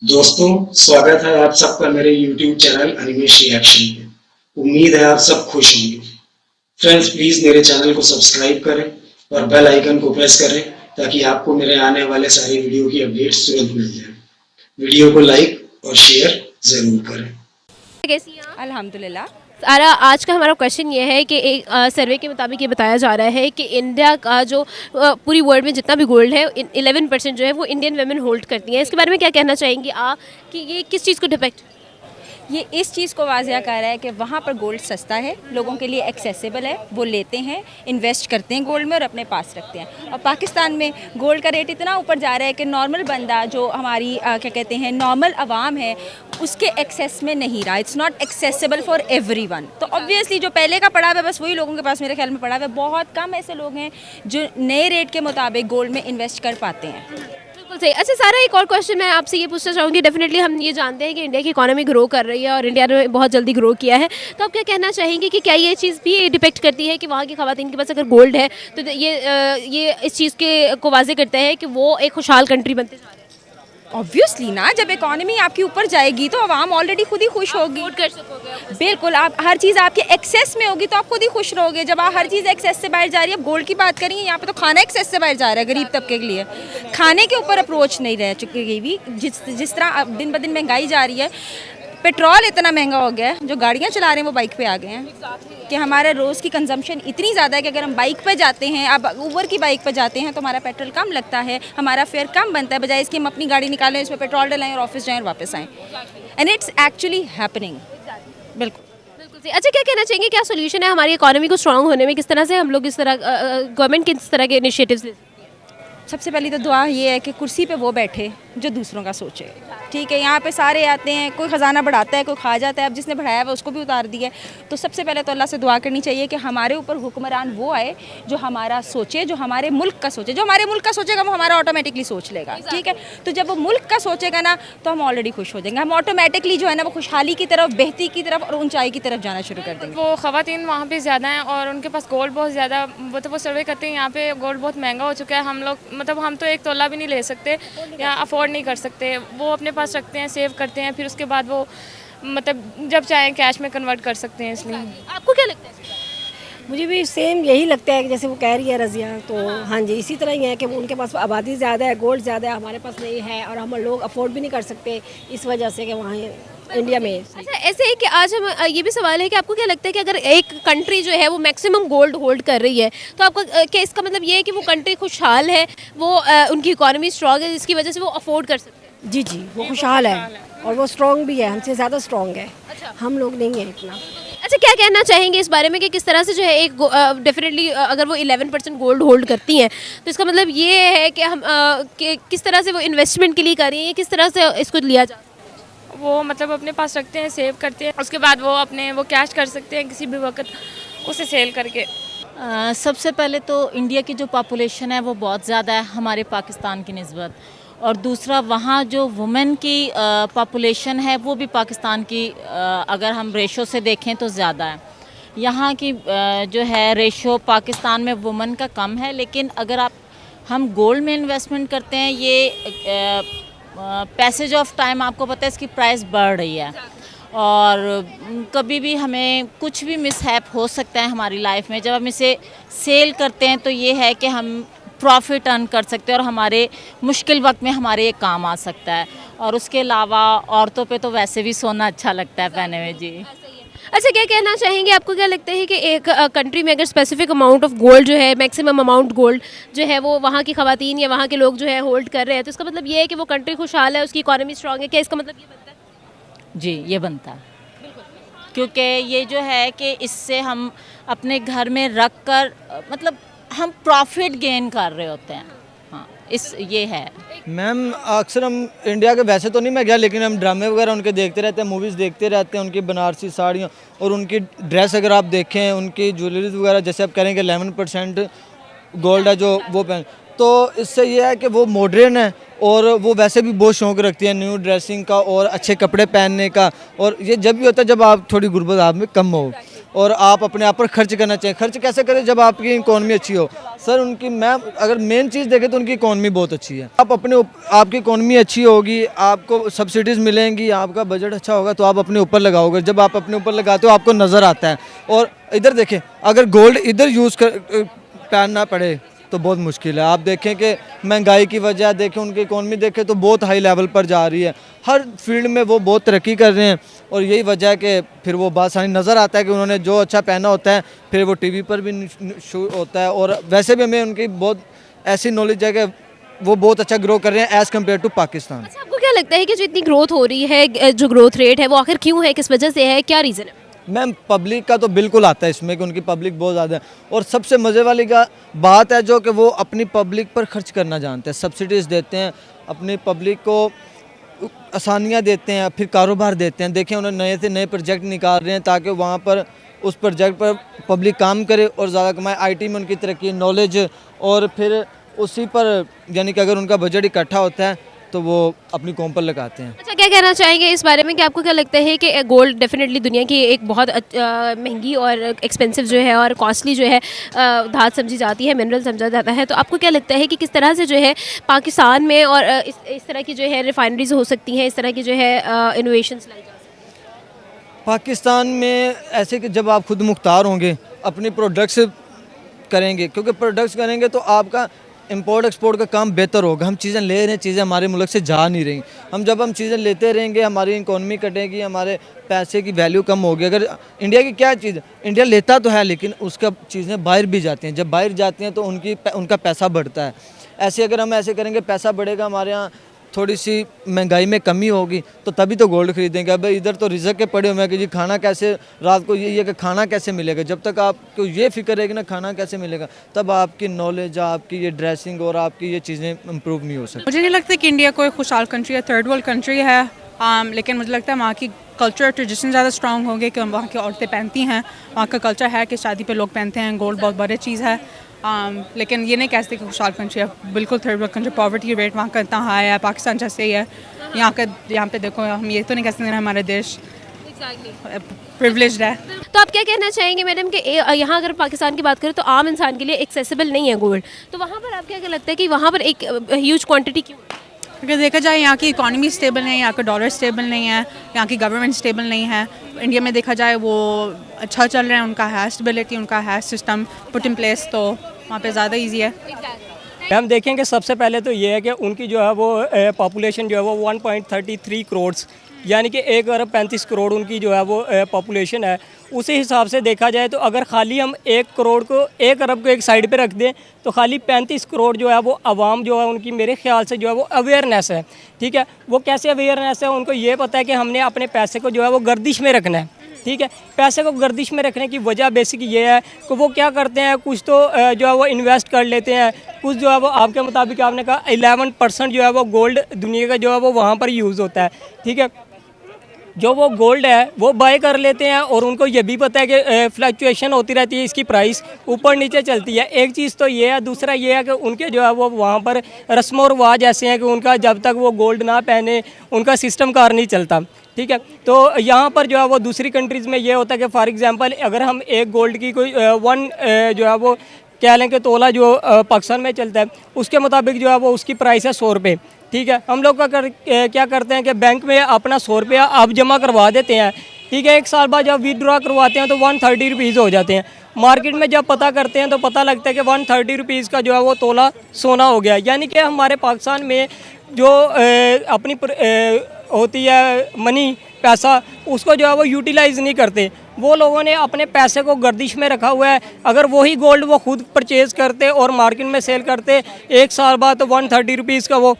दोस्तों, स्वागत है आप सबका मेरे YouTube चैनल अनिमेश रिएक्शन पे। उम्मीद है आप सब खुश होंगे। फ्रेंड्स, प्लीज मेरे चैनल को सब्सक्राइब करें और बेल आइकन को प्रेस करें ताकि आपको मेरे आने वाले सारे वीडियो की अपडेट्स तुरंत मिल जाए। वीडियो को लाइक और शेयर जरूर करें। कैसी हैं आप? अल्हम्दुलिल्लाह। सारा आज का हमारा क्वेश्चन ये है कि एक सर्वे के मुताबिक ये बताया जा रहा है कि इंडिया का जो पूरी वर्ल्ड में जितना भी गोल्ड है 11% जो है वो इंडियन वेमेन होल्ड करती हैं। इसके बारे में क्या कहना चाहेंगी आप कि ये किस चीज़ को डिपेक्ट? ये इस चीज़ को वाज़िया कर रहा है कि वहाँ पर गोल्ड सस्ता है, लोगों के लिए एक्सेसिबल है, वो लेते हैं, इन्वेस्ट करते हैं गोल्ड में और अपने पास रखते हैं। और पाकिस्तान में गोल्ड का रेट इतना ऊपर जा रहा है कि नॉर्मल बंदा जो हमारी क्या कहते हैं नॉर्मल आवाम है उसके एक्सेस में नहीं रहा। It's not accessible for everyone. तो ऑब्वियसली जो पहले का पड़ा हुआ है बस वही लोगों के पास मेरे ख्याल में पड़ा हुआ है। बहुत कम ऐसे लोग हैं जो नए रेट के मुताबिक गोल्ड में इन्वेस्ट कर पाते हैं। बिल्कुल सही। अच्छा सारा, एक और क्वेश्चन मैं आपसे ये पूछना चाहूँगी। डेफिनेटली हम ये जानते हैं कि इंडिया की इकोनॉमी ग्रो कर रही है और इंडिया ने बहुत जल्दी ग्रो किया है, तो आप क्या कहना चाहेंगे कि क्या ये चीज़ भी डिपेक्ट करती है कि वहाँ की ख़वातीन के पास अगर गोल्ड है तो ये इस चीज़ के को वाजे करता है कि वो एक खुशहाल कंट्री बनते जा रहे हैं? ऑब्वियसली ना, जब इकॉनमी आपकी ऊपर जाएगी तो आवाम ऑलरेडी खुद ही खुश होगी। अफोर्ड कर सकोगे आप? बिल्कुल, आप हर चीज़ आपके एक्सेस में होगी तो आप खुद ही खुश रहोगे। जब आप हर चीज़ एक्सेस से बाहर जा रही है, अब गोल्ड की बात करेंगे, यहाँ पे तो खाना एक्सेस से बाहर जा रहा है गरीब तबके के लिए। खाने के ऊपर अप्रोच नहीं रह चुकी भी, जिस तरह अब दिन ब दिन महंगाई जा रही है। पेट्रोल इतना महंगा हो गया है, जो गाड़ियाँ चला रहे हैं वो बाइक पे आ गए हैं कि हमारे रोज़ की कंजम्पशन इतनी ज़्यादा है कि अगर हम बाइक पे जाते हैं, अब ऊबर की बाइक पे जाते हैं तो हमारा पेट्रोल कम लगता है, हमारा फेयर कम बनता है, बजाय इसकी हम अपनी गाड़ी निकालें, इसमें पेट्रोल डलाएं और ऑफिस जाएं और वापस आएँ। And it's actually happening. बिल्कुल। बिल्कुल सही। अच्छा, क्या कहना चाहेंगे, क्या सोल्यूशन है हमारी इकोनॉमी को स्ट्रांग होने में? किस तरह से हम लोग इस तरह गवर्नमेंट किस तरह के इनिशिएटिव्स ले? सबसे पहली तो दुआ ये है कि कुर्सी पे वो बैठे जो दूसरों का सोचे। ठीक है, यहाँ पे सारे आते हैं, कोई ख़जाना बढ़ाता है, कोई खा जाता है। अब जिसने बढ़ाया हुआ उसको भी उतार दिया है। तो सबसे पहले तो अल्लाह से दुआ करनी चाहिए कि हमारे ऊपर हुक्मरान वो आए जो हमारा सोचे, जो हमारे मुल्क का सोचे। जो हमारे मुल्क का सोचेगा वो हमारा ऑटोमेटिकली सोच लेगा। ठीक है, तो जब वो मुल्क का सोचेगा ना तो हम ऑलरेडी खुश हो जाएंगे। हम ऑटोमेटिकली जो है ना वो खुशहाली की तरफ, बेहतरी की तरफ और ऊंचाई की तरफ जाना शुरू कर देंगे। वो ख़वातीन वहाँ पे ज़्यादा हैं और उनके पास गोल्ड बहुत ज़्यादा, वो सर्वे करते हैं यहाँ पे गोल्ड बहुत महंगा हो चुका है। हम लोग मतलब हम तो एक तोला भी नहीं ले सकते या अफोर्ड नहीं कर सकते। वो अपने पास रखते हैं, सेव करते हैं, फिर उसके बाद वो मतलब जब चाहें कैश में कन्वर्ट कर सकते हैं। इसलिए आपको क्या लगता है? मुझे भी सेम यही लगता है कि जैसे वो कह रही है रज़िया, तो हाँ जी इसी तरह ही है कि उनके पास आबादी ज़्यादा है, गोल्ड ज़्यादा है, हमारे पास नहीं है और हम लोग अफोर्ड भी नहीं कर सकते इस वजह से कि वहाँ इंडिया में। अच्छा, ऐसे है कि आज हम ये भी सवाल है कि आपको क्या लगता है कि अगर एक कंट्री जो है वो मैक्सिमम गोल्ड होल्ड कर रही है तो आपको क्या इसका मतलब ये है कि वो कंट्री खुशहाल है, वो उनकी इकोनॉमी स्ट्रांग है जिसकी वजह से वो अफोर्ड कर सकते हैं? जी जी, वो खुशहाल है और वो स्ट्रॉन्ग भी है, हमसे ज़्यादा स्ट्रॉन्ग है। हम लोग नहीं हैं इतना। अच्छा, क्या कहना चाहेंगे इस बारे में कि किस तरह से जो है एक डेफिनेटली अगर वो 11% गोल्ड होल्ड करती हैं तो इसका मतलब ये है कि हम कि किस तरह से वो इन्वेस्टमेंट के लिए कर रही हैं, किस तरह से इसको लिया जा? वो मतलब अपने पास रखते हैं, सेव करते हैं, उसके बाद वो अपने वो कैश कर सकते हैं किसी भी वक्त उसे सेल करके। सबसे पहले तो इंडिया की जो पॉपुलेशन है वो बहुत ज़्यादा है हमारे पाकिस्तान की निस्बत, और दूसरा वहाँ जो वुमेन की पॉपुलेशन है वो भी पाकिस्तान की अगर हम रेशो से देखें तो ज़्यादा है। यहाँ की जो है रेशो पाकिस्तान में वुमेन का कम है, लेकिन अगर हम गोल्ड में इन्वेस्टमेंट करते हैं, ये पैसेज ऑफ टाइम आपको पता है इसकी प्राइस बढ़ रही है और कभी भी हमें कुछ भी मिसहैप हो सकता है हमारी लाइफ में। जब हम इसे सेल करते हैं तो ये है कि हम प्रॉफिट अर्न कर सकते हैं और हमारे मुश्किल वक्त में हमारे ये काम आ सकता है। और उसके अलावा औरतों पे तो वैसे भी सोना अच्छा लगता है पहनने में। जी। अच्छा, क्या कहना चाहेंगे, आपको क्या लगता है कि एक कंट्री में अगर स्पेसिफिक अमाउंट ऑफ गोल्ड जो है, मैक्सिमम अमाउंट गोल्ड जो है वो वहाँ की ख़वातीन या वहाँ के लोग जो है होल्ड कर रहे हैं तो इसका मतलब ये है कि वो कंट्री खुशहाल है, उसकी इकोनॉमी स्ट्रांग है? क्या इसका मतलब ये बनता है? जी, ये बनता है क्योंकि ये जो है कि इससे हम अपने घर में रख कर मतलब हम प्रॉफिट गेन कर रहे होते हैं। हाँ, ये है। मैम अक्सर हम इंडिया के वैसे तो नहीं मैं गया, लेकिन हम ड्रामे वगैरह उनके देखते रहते हैं, मूवीज़ देखते रहते हैं, उनकी बनारसी साड़ियाँ और उनकी ड्रेस अगर आप देखें, उनकी ज्वेलरीज वगैरह, जैसे आप करेंगे 11% गोल्ड है जो वो पहन, तो इससे ये है कि वो मॉडर्न है और वो वैसे भी बहुत शौक़ रखती है न्यू ड्रेसिंग का और अच्छे कपड़े पहनने का। और ये जब भी होता है जब आप थोड़ी गुर्बत आप में कम हो, और आप अपने आप पर खर्च करना चाहिए। खर्च कैसे करें जब आपकी इकोनॉमी अच्छी हो? सर उनकी मैं अगर मेन चीज़ देखें तो उनकी इकोनॉमी बहुत अच्छी है। आप आपकी इकोनॉमी अच्छी होगी, आपको सब्सिडीज़ मिलेंगी, आपका बजट अच्छा होगा तो आप अपने ऊपर लगाओगे। जब आप अपने ऊपर लगाते हो आपको नज़र आता है। और इधर देखें, अगर गोल्ड इधर यूज़ पहनना पड़े तो बहुत मुश्किल है। आप देखें कि महंगाई की वजह देखें, उनकी इकोनॉमी देखें तो बहुत हाई लेवल पर जा रही है। हर फील्ड में वो बहुत तरक्की कर रहे हैं और यही वजह है कि फिर वो बात सारी नज़र आता है कि उन्होंने जो अच्छा पहना होता है फिर वो टीवी पर भी शो होता है। और वैसे भी हमें उनकी बहुत ऐसी नॉलेज है कि वो बहुत अच्छा ग्रो कर रहे हैं एज़ कम्पेयर टू पाकिस्तान। अच्छा, आपको क्या लगता है कि जो इतनी ग्रोथ हो रही है, जो ग्रोथ रेट है वो आखिर क्यों है, किस वजह से है, क्या रीज़न है? मैम पब्लिक का तो बिल्कुल आता है इसमें कि उनकी पब्लिक बहुत ज़्यादा है। और सबसे मज़े वाली का बात है जो कि वो अपनी पब्लिक पर खर्च करना जानते हैं, सब्सिडीज़ देते हैं, अपनी पब्लिक को आसानियाँ देते हैं, फिर कारोबार देते हैं। देखें उन्होंने नए से नए प्रोजेक्ट निकाल रहे हैं ताकि वहाँ पर उस प्रोजेक्ट पर पब्लिक काम करे और ज़्यादा कमाए। आईटी में उनकी तरक्की, नॉलेज, और फिर उसी पर यानी कि अगर उनका बजट इकट्ठा होता है तो वो अपनी कौम पर लगाते हैं। अच्छा, क्या कहना चाहेंगे इस बारे में कि आपको क्या लगता है कि गोल्ड डेफिनेटली दुनिया की एक बहुत महंगी और एक्सपेंसिव जो है और कॉस्टली जो है धात समझी जाती है, मिनरल समझा जाता है, तो आपको क्या लगता है कि किस तरह से जो है पाकिस्तान में और इस तरह की जो है रिफाइनरीज हो सकती हैं, इस तरह की जो है इनोवेशंस लाई जा सकती पाकिस्तान में ऐसे कि जब आप खुद मुख्तार होंगे, अपनी प्रोडक्ट्स करेंगे, क्योंकि प्रोडक्ट्स करेंगे तो आपका इंपोर्ट एक्सपोर्ट का काम बेहतर होगा। हम चीज़ें ले रहे हैं, चीज़ें हमारे मुल्क से जा नहीं रही। जब हम चीज़ें लेते रहेंगे हमारी इकोनॉमी कटेगी, हमारे पैसे की वैल्यू कम होगी। अगर इंडिया की क्या चीज़, इंडिया लेता तो है लेकिन उसका चीज़ें बाहर भी जाती हैं। जब बाहर जाती हैं तो उनका पैसा बढ़ता है। ऐसे अगर हम ऐसे करेंगे पैसा बढ़ेगा, हमारे यहाँ थोड़ी सी महंगाई में कमी होगी तो तभी तो गोल्ड खरीदेंगे। अब इधर तो रिज़क के पड़े हुए हैं कि जी खाना कैसे, रात को ये है कि खाना कैसे मिलेगा। जब तक आपको ये फिक्र रहेगी ना खाना कैसे मिलेगा, तब आपकी नॉलेज, आपकी ये ड्रेसिंग और आपकी ये चीज़ें इम्प्रूव नहीं हो सकती। मुझे नहीं लगता कि इंडिया कोई खुशहाल कंट्री है, थर्ड वर्ल्ड कंट्री है। लेकिन मुझे लगता है वहाँ की कल्चर ट्रेडिशन ज़्यादा स्ट्रॉन्ग होंगे कि वहाँ की औरतें पहनती हैं। वहाँ का कल्चर है कि शादी पे लोग पहनते हैं, गोल्ड बहुत बड़ी चीज़ है। लेकिन ये नहीं कह सकते कि खुशहाल कंट्री है। बिल्कुल third world country, poverty rate वहाँ का इतना हाई है, पाकिस्तान जैसे ही है। यहाँ पे देखो, हम ये तो नहीं कह सकते हमारा देश प्रिविलेज्ड है। तो आप क्या कहना चाहेंगे मैडम कि यहाँ अगर पाकिस्तान की बात करें तो आम इंसान के लिए एक्सेसिबल नहीं है गोल्ड, तो वहाँ पर आप क्या लगता है कि वहाँ पर एक ह्यूज क्वांटिटी क्यों है? अगर देखा जाए यहाँ की इकॉनमी स्टेबल नहीं है, यहाँ का डॉलर स्टेबल नहीं है, यहाँ की गवर्नमेंट स्टेबल नहीं है। इंडिया में देखा जाए वो अच्छा चल रहा है, उनका है स्टेबिलिटी, उनका है सिस्टम पुट इन प्लेस, तो वहाँ पे ज़्यादा इजी है। हम देखेंगे सबसे पहले तो ये है कि उनकी जो है वो पॉपुलेशन जो है वो 1.33 करोड़ यानी कि 1 अरब 35 करोड़ उनकी जो है वो पॉपुलेशन है। उसी हिसाब से देखा जाए तो अगर खाली हम 1 करोड़ को 1 अरब को एक साइड पे रख दें तो खाली 35 करोड़ जो है वो आवाम जो है उनकी मेरे ख्याल से जो है वो अवेयरनेस है। ठीक है, वो कैसे अवेयरनेस है, उनको ये पता है कि हमने अपने पैसे को जो है वो गर्दिश में रखना है। ठीक है, पैसे को गर्दिश में रखने की वजह बेसिक ये है कि वो क्या करते हैं, कुछ तो जो है वो इन्वेस्ट कर लेते हैं, कुछ जो है वो आपके मुताबिक आपने कहा 11% जो है वो गोल्ड दुनिया का जो है वो वहाँ पर यूज़ होता है। ठीक है, जो वो गोल्ड है वो बाय कर लेते हैं और उनको ये भी पता है कि फ्लक्चुएशन होती रहती है, इसकी प्राइस ऊपर नीचे चलती है। एक चीज़ तो ये है, दूसरा ये है कि उनके जो है वो वहाँ पर रस्म और रिवाज ऐसे हैं कि उनका जब तक वो गोल्ड ना पहने उनका सिस्टम कार नहीं चलता। ठीक है, तो यहाँ पर जो है वो दूसरी कंट्रीज़ में ये होता है कि फॉर एग्जांपल अगर हम एक गोल्ड की कोई जो है वो कह लें कि तोला जो पाकिस्तान में चलता है उसके मुताबिक जो है वो उसकी प्राइस है 100 रुपये। ठीक है, हम लोग क्या करते हैं कि बैंक में अपना 100 रुपया आप जमा करवा देते हैं। ठीक है, 1 साल बाद जब विदड्रॉ करवाते हैं तो 130 रुपीज़ हो जाते हैं। मार्केट में जब पता करते हैं तो पता लगता है कि 130 रुपीज़ का जो है वो तोला सोना हो गया। यानी कि हमारे पाकिस्तान में जो अपनी होती है मनी, पैसा, उसको जो है वो यूटिलाइज़ नहीं करते। वो लोगों ने अपने पैसे को गर्दिश में रखा हुआ है। अगर वही गोल्ड वो खुद परचेज़ करते और मार्केट में सेल करते 1 साल बाद तो 130 रुपीज़ का वो,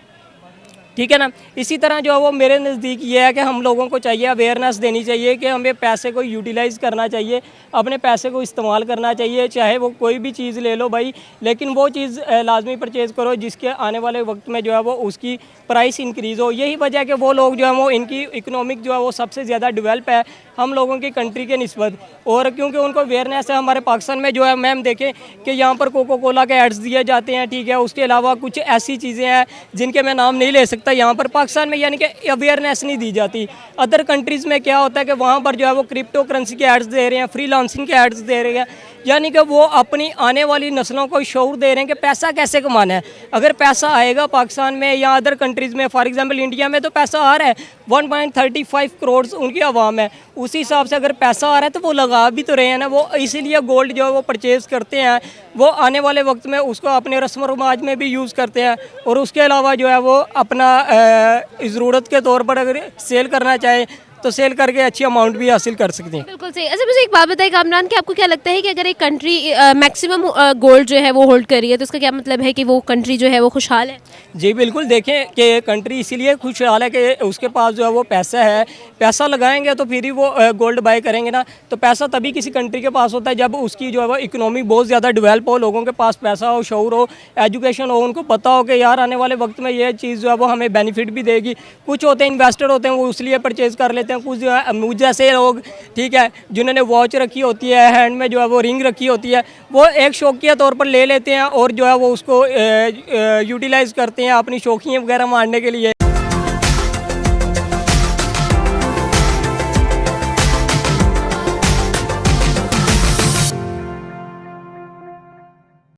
ठीक है ना। इसी तरह जो है वो मेरे नज़दीक ये है कि हम लोगों को चाहिए अवेयरनेस देनी चाहिए कि हमें पैसे को यूटिलाइज़ करना चाहिए, अपने पैसे को इस्तेमाल करना चाहिए, चाहे वो कोई भी चीज़ ले लो भाई, लेकिन वो चीज़ लाजमी परचेज़ करो जिसके आने वाले वक्त में जो है वो उसकी प्राइस इंक्रीज़ हो। यही वजह है कि वो लोग जो है वो इनकी इकनॉमिक जो है वो सबसे ज़्यादा डेवलप है हम लोगों की कंट्री के निस्बत, और क्योंकि उनको अवेयरनेस है। हमारे पाकिस्तान में जो है मैम देखें कि यहाँ पर कोको कोला के एड्स दिए जाते हैं। ठीक है, उसके अलावा कुछ ऐसी चीज़ें हैं जिनके मैं नाम नहीं ले सकता जाता है यहाँ पर पाकिस्तान में, यानी कि अवेयरनेस नहीं दी जाती। अदर कंट्रीज़ में क्या होता है कि वहाँ पर जो है वो क्रिप्टो करेंसी के एड्स दे रहे हैं, फ्रीलांसिंग के एड्स दे रहे हैं, यानी कि वो अपनी आने वाली नस्लों को शऊर दे रहे हैं कि पैसा कैसे कमाना है। अगर पैसा आएगा पाकिस्तान में या अदर कंट्रीज़ में, फॉर एग्जांपल इंडिया में तो पैसा आ रहा है, 1.35 करोड़ उनकी आवाम है, उसी हिसाब से अगर पैसा आ रहा है तो वो लगा भी तो रहे हैं ना, वो इसीलिए गोल्ड जो है वो परचेज़ करते हैं, वो आने वाले वक्त में उसको अपने रस्म व रवाज में भी यूज़ करते हैं, और उसके अलावा जो है वो अपना ज़रूरत के तौर पर अगर सेल करना चाहे तो सेल करके अच्छी अमाउंट भी हासिल कर सकते हैं। बिल्कुल सही। अच्छा मुझे एक बात बताइए कामरान, कि आपको क्या लगता है कि अगर एक कंट्री मैक्सिमम गोल्ड जो है वो होल्ड कर रही है तो उसका क्या मतलब है कि वो कंट्री जो है वो खुशहाल है? जी बिल्कुल, देखें कि कंट्री इसीलिए खुशहाल है कि उसके पास जो है वो पैसा है, पैसा लगाएंगे तो फिर ही वो गोल्ड बाय करेंगे ना। तो पैसा तभी किसी कंट्री के पास होता है जब उसकी जो है वो इकोनॉमी बहुत ज़्यादा डेवलप हो, लोगों के पास पैसा हो, शऊर हो, एजुकेशन हो, उनको पता हो कि यार आने वाले वक्त में ये चीज़ जो है वो हमें बेनिफिट भी देगी। कुछ होते हैं इन्वेस्टर होते हैं वो इसलिए परचेज़ कर लेते हैं, कुछ जो है मुझ जैसे लोग, ठीक है, जिन्होंने वॉच रखी होती है, हैंड में जो है वो रिंग रखी होती है, वो एक शौकिया तौर पर ले लेते हैं और जो है वो उसको यूटिलाइज़ करते हैं अपनी शौकियाँ वगैरह मारने के लिए।